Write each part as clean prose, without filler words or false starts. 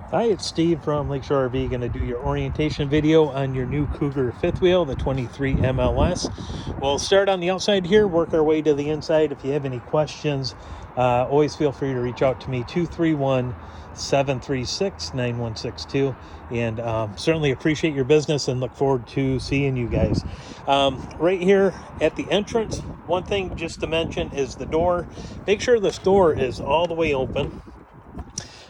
Hi, it's Steve from Lakeshore RV. Going to do your orientation video on your new Cougar fifth wheel, the 23 MLS. We'll start on the outside here, work our way to the inside. If you have any questions, always feel free to reach out to me, 231-736-9162. And certainly appreciate your business and look forward to seeing you guys. Right here at the entrance, one thing just to mention is the door. Make sure this door is all the way open.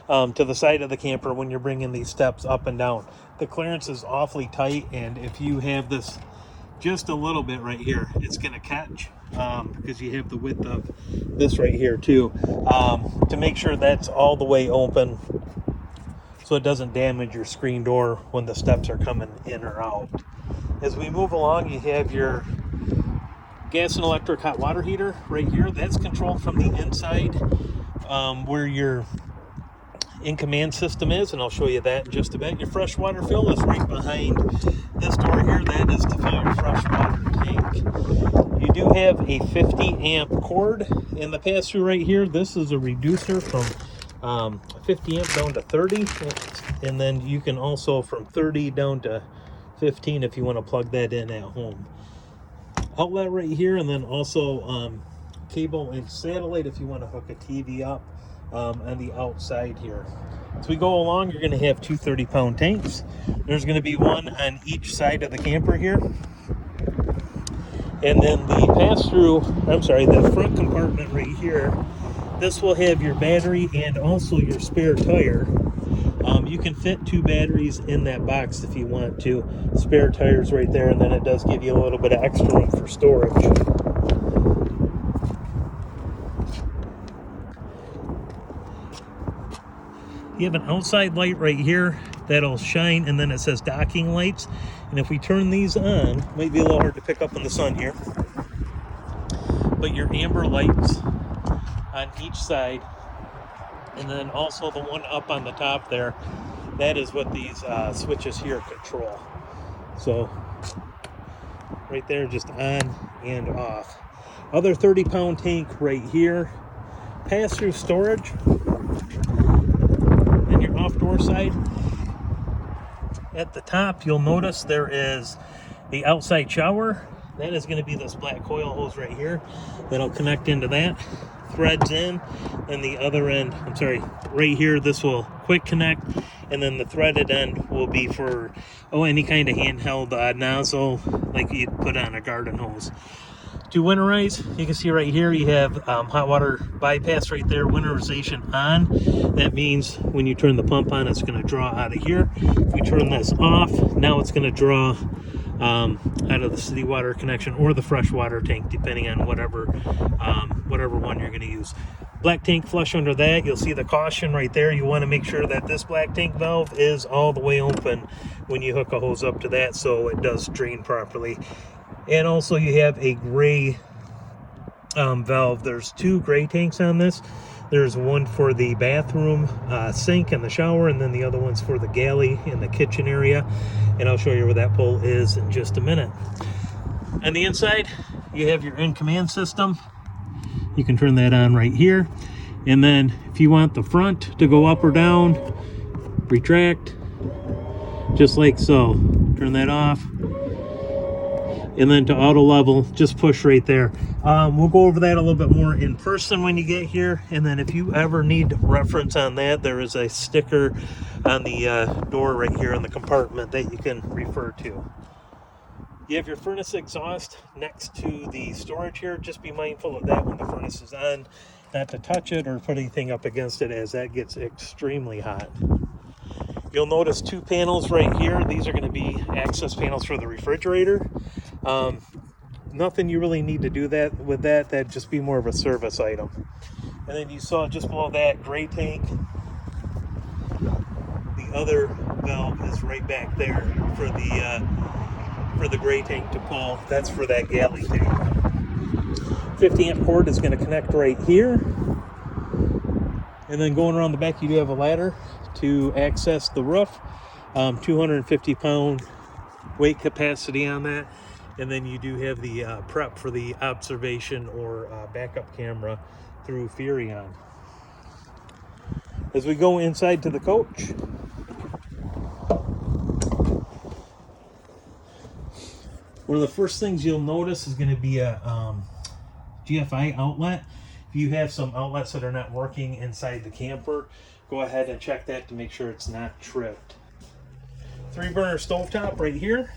To the side of the camper when you're bringing these steps up and down. The clearance is awfully tight, and if you have this just a little bit right here, it's going to catch because you have the width of this right here too, to make sure that's all the way open so it doesn't damage your screen door when the steps are coming in or out. As we move along, you have your gas and electric hot water heater right here. That's controlled from the inside, where your in-command system is, and I'll show you that in just a bit. Your freshwater fill is right behind this door here. That is to fill your freshwater tank. You do have a 50 amp cord in the pass-through right here. This is a reducer from 50 amp down to 30, and then you can also from 30 down to 15 if you want to plug that in at home. Outlet right here, and then also cable and satellite if you want to hook a TV up on the outside here. As we go along, you're going to have two 30-pound tanks. There's going to be one on each side of the camper here. And then the the front compartment right here, this will have your battery and also your spare tire. You can fit two batteries in that box if you want to. Spare tires right there, and then it does give you a little bit of extra room for storage. You have an outside light right here that'll shine, and then it says docking lights. And if we turn these on, might be a little hard to pick up in the sun here, but your amber lights on each side, and then also the one up on the top there, that is what these switches here control. So right there, just on and off. Other 30-pound tank right here. Pass-through storage. Off-door side. At the top, you'll notice there is the outside shower. That is going to be this black coil hose right here that'll connect into that. Threads in, and the other end, right here, this will quick connect, and then the threaded end will be for any kind of handheld nozzle like you'd put on a garden hose. To winterize, you can see right here you have hot water bypass right there, winterization on. That means when you turn the pump on, it's going to draw out of here. If we turn this off, now it's going to draw out of the city water connection or the freshwater tank, depending on whatever one you're going to use. Black tank flush under that. You'll see the caution right there. You want to make sure that this black tank valve is all the way open when you hook a hose up to that, so it does drain properly. And also you have a gray valve. There's two gray tanks on this. There's one for the bathroom sink and the shower, and then the other one's for the galley in the kitchen area. And I'll show you where that pole is in just a minute. On the inside, you have your in-command system. You can turn that on right here. And then if you want the front to go up or down, retract, just like so. Turn that off. And then to auto level, just push right there. We'll go over that a little bit more in person when you get here. And then if you ever need reference on that, there is a sticker on the door right here in the compartment that you can refer to. You have your furnace exhaust next to the storage here. Just be mindful of that when the furnace is on, not to touch it or put anything up against it, as that gets extremely hot. You'll notice two panels right here. These are going to be access panels for the refrigerator. Nothing you really need to do with that. That'd just be more of a service item. And then you saw just below that gray tank. The other valve is right back there for the gray tank to pull. That's for that galley tank. 50 amp cord is going to connect right here. And then going around the back, you do have a ladder to access the roof. 250 pound weight capacity on that. And then you do have the prep for the observation or backup camera through Furion. As we go inside to the coach, One of the first things you'll notice is going to be a GFI outlet. If you have some outlets that are not working inside the camper, go ahead and check that to make sure it's not tripped. 3-burner stovetop right here.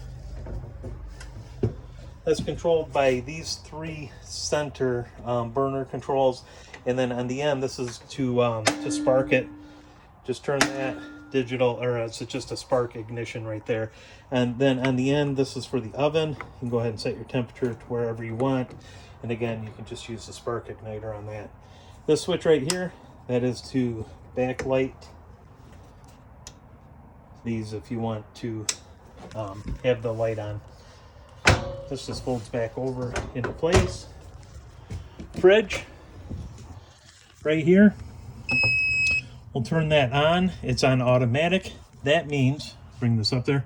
That's controlled by these 3 center burner controls, and then on the end, this is to spark it. Just turn that digital, or it's just a spark ignition right there. And then on the end, this is for the oven. You can go ahead and set your temperature to wherever you want. And again, you can just use the spark igniter on that. This switch right here, that is to backlight these if you want to have the light on. This just folds back over into place. Fridge right here. We'll turn that on. It's on automatic. That means, bring this up there,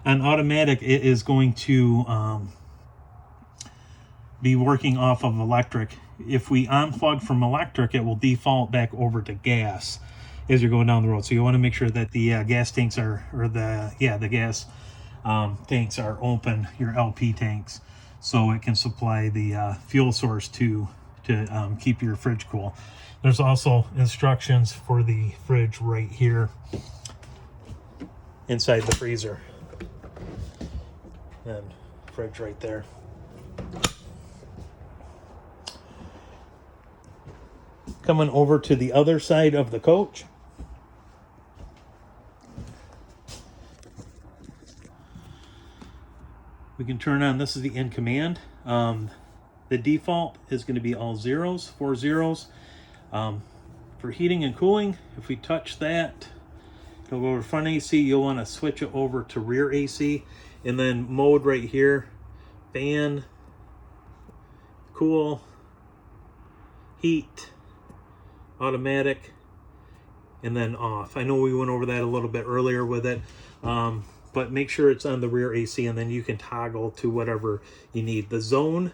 on automatic it is going to be working off of electric. If we unplug from electric, it will default back over to gas as you're going down the road. So you want to make sure that the gas tanks are, or the gas tanks are open, your LP tanks, so it can supply the fuel source to keep your fridge cool. There's also instructions for the fridge right here inside the freezer. And fridge right there. Coming over to the other side of the coach. We can turn on, this is the in command. The default is going to be all zeros, 4 zeros. For heating and cooling, if we touch that, it'll go over front AC. You'll want to switch it over to rear AC, and then mode right here, fan, cool, heat, automatic, and then off. I know we went over that a little bit earlier with it, but make sure it's on the rear AC, and then you can toggle to whatever you need. The zone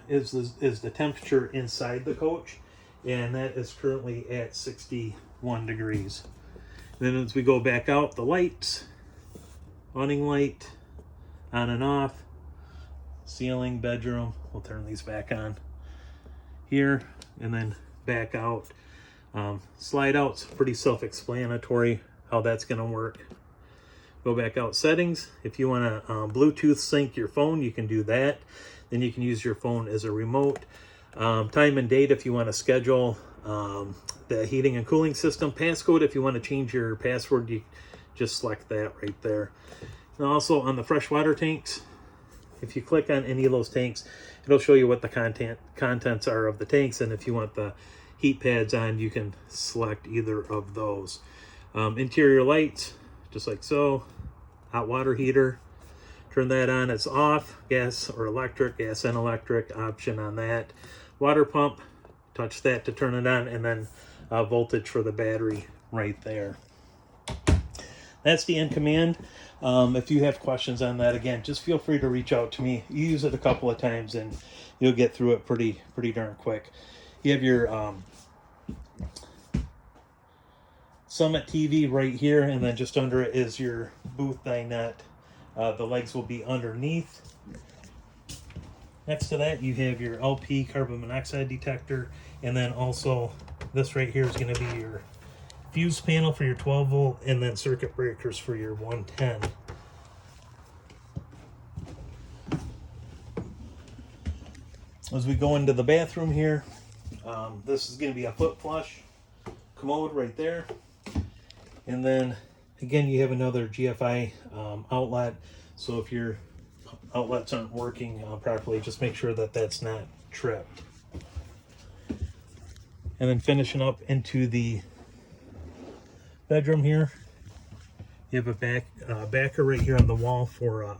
is the temperature inside the coach, and that is currently at 61 degrees. Then as we go back out, the lights, awning light, on and off, ceiling, bedroom, we'll turn these back on here, and then back out. Slide out's pretty self-explanatory how that's going to work. Go back out, settings. If you want to Bluetooth sync your phone, you can do that. Then you can use your phone as a remote. Time and date if you want to schedule the heating and cooling system. Passcode if you want to change your password, you just select that right there. And also on the freshwater tanks, if you click on any of those tanks, it'll show you what the contents are of the tanks, and if you want the heat pads on, you can select either of those. Interior lights, just like so. Hot water heater, turn that on, it's off. Gas or electric, gas and electric option on that. Water pump, touch that to turn it on, and then voltage for the battery right there. That's the in command. If you have questions on that, again, just feel free to reach out to me. You use it a couple of times and you'll get through it pretty darn quick. You have your Summit TV right here, and then just under it is your booth dinette. The legs will be underneath. Next to that, you have your LP carbon monoxide detector, and then also this right here is going to be your fuse panel for your 12 volt, and then circuit breakers for your 110. As we go into the bathroom here, this is going to be a foot flush commode right there. And then again, you have another GFI outlet. So if your outlets aren't working properly, just make sure that that's not tripped. And then finishing up into the bedroom here, you have a backer right here on the wall for a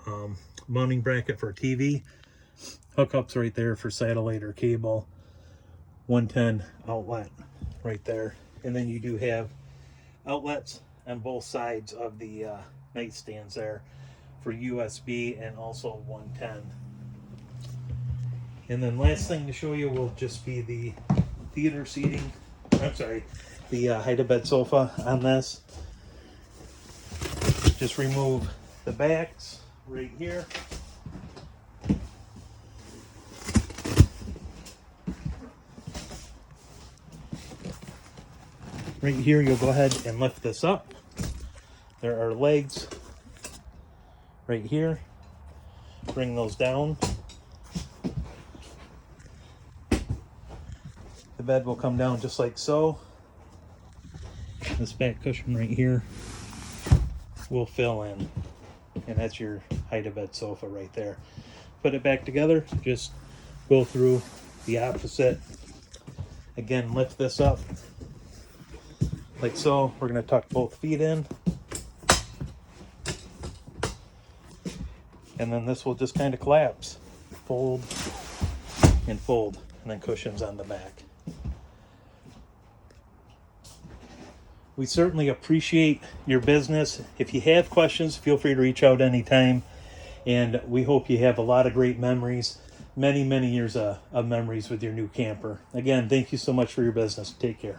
mounting bracket for a TV. Hookups right there for satellite or cable. 110 outlet right there. And then you do have outlets on both sides of the nightstands there for USB and also 110. And then last thing to show you will just be the theater seating. I'm sorry, the hide-a-bed sofa on this. Just remove the backs right here. Right here, you'll go ahead and lift this up. There are legs right here. Bring those down. The bed will come down just like so. This back cushion right here will fill in. And that's your hide-a-bed sofa right there. Put it back together, just go through the opposite. Again, lift this up like so. We're going to tuck both feet in. And then this will just kind of collapse. Fold and fold. And then cushions on the back. We certainly appreciate your business. If you have questions, feel free to reach out anytime. And we hope you have a lot of great memories, many, many years of memories with your new camper. Again, thank you so much for your business. Take care.